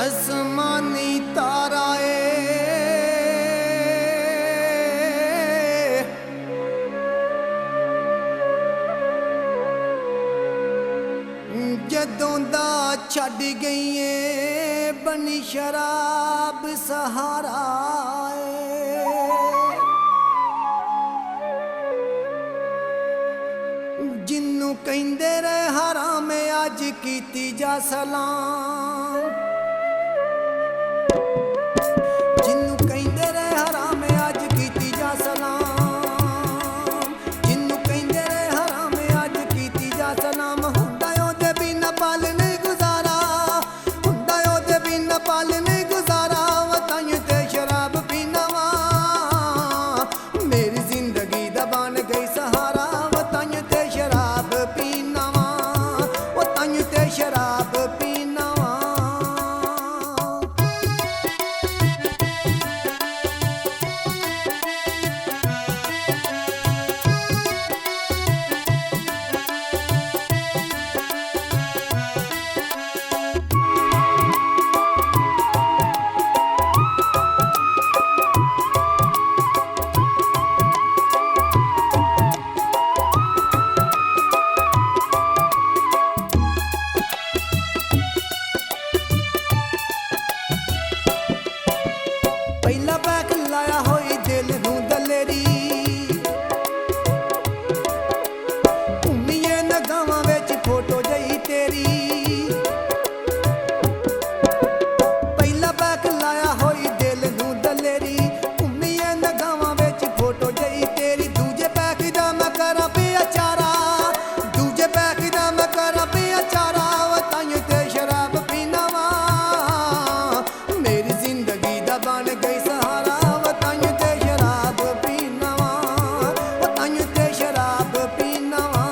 आसमानी तारा जदों दा छड़ गई है बनी शराब सहारा जिन्नू कहंदे रहे हराम अज कीती जा सलाम जिन्नू कहंदे रहे हराम अज कीती जा सलाम जिन्नू कहंदे रहे हराम अज कीती जा सलाम हुंदा ओदे बिना पल नहीं गुजारा हुंदा ओदे बिना पल नहीं गुजारा वताई ते शराब पीना वा मेरी जिंदगी दा बन गई सहारा वताई ते शराब पीना वा वताई ते शराब पीना वा। पहला बैक लाया होई दिल नू दलेरी घूमीए नगावां विच फोटो जई तेरी पहला बैक लाया होई दिल नू दलेरी घूमीए नगावां विच फोटो जई तेरी दूजे बैक दा मैं करां पिया चारा दूजे बैक दा मैं करां पिया चारा वताई ते शराब पीना वा मेरी जिंदगी दा बन गई सहारा वताई ते शराब पीना वा वताई ते शराब पीना वा।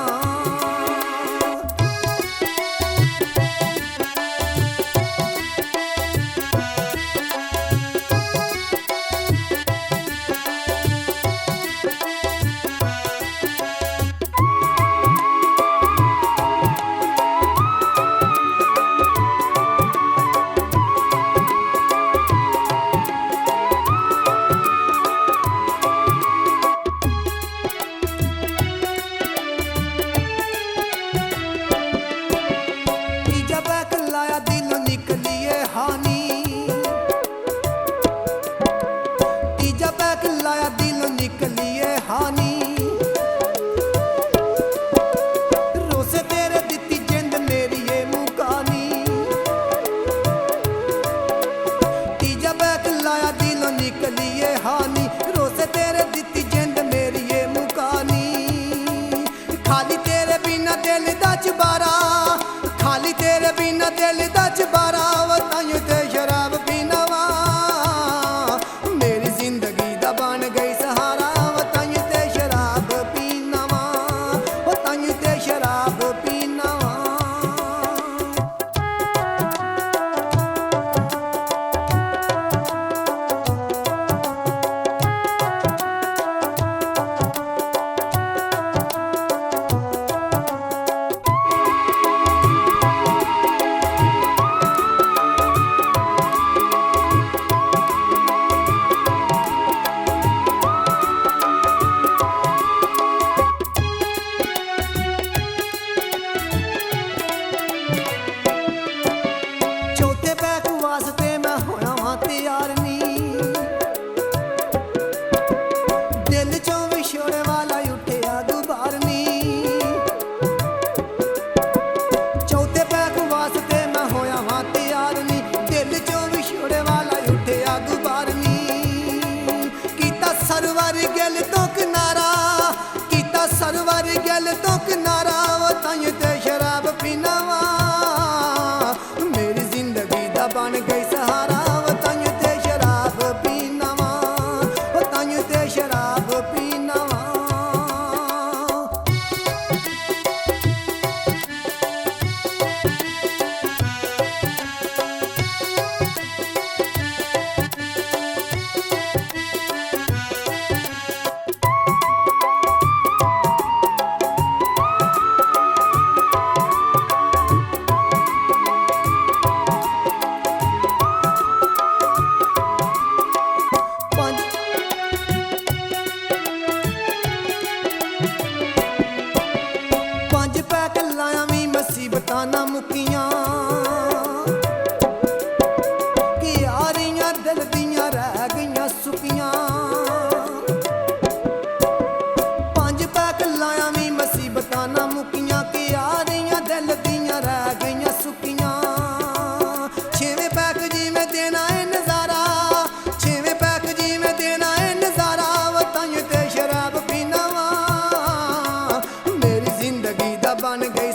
तीजा बैक लाया दिलों निकलिए हानी तीजा बैक लाया दिलों निकलिए हानी रोसे तेरे दित्ती जिंद मेरी ये मुकानी तीजा बैक लाया दिलों निकलिए हानी रोसे तेरे दित्ती जिंद मेरी ये मुकानी खाली तेरे बिना दिल दा चबारा खाली तेरे बिना दिल दा चबारा वताई ते शराब पीना वा मेरी जिंदगी दा बन गई सहारा वताई ते शराब पीना वा वताई ते शराब पीना वा। ਪੰਜ ਪੈਕ ਲਾਇਆ ਵੀ ਮੁਸੀਬਤਾਂ ਨਾ ਮੁੱਕੀਆਂ ਕਿ ਯਾਰੀਆਂ ਦਿਲ ਦੀਆਂ ਰਹਿ ਗਈਆਂ ਸੁੱਕੀਆਂ ਪੰਜ ਪੈਕ ਲਾਇਆ ਵੀ ਮੁਸੀਬਤਾਂ ਨਾ ਮੁੱਕੀਆਂ ਕਿ ਯਾਰੀਆਂ ਦਿਲ ਦੀਆਂ ਰਹਿ ਗਈਆਂ ਸੁੱਕੀਆਂ ਛੇਵੇਂ ਪੈਕ ਜਿਵੇਂ ਦੇਣਾ ਏ ਨਜ਼ਾਰਾ ਛੇਵੇਂ ਪੈਕ ਜਿਵੇਂ ਦੇਣਾ ਏ ਨਜ਼ਾਰਾ ਵਤਾਂ ਤੇ ਸ਼ਰਾਬ ਪੀਣਾ ਵਾ ਮੇਰੀ ਜ਼ਿੰਦਗੀ ਦਾ ਬਣ ਗਈ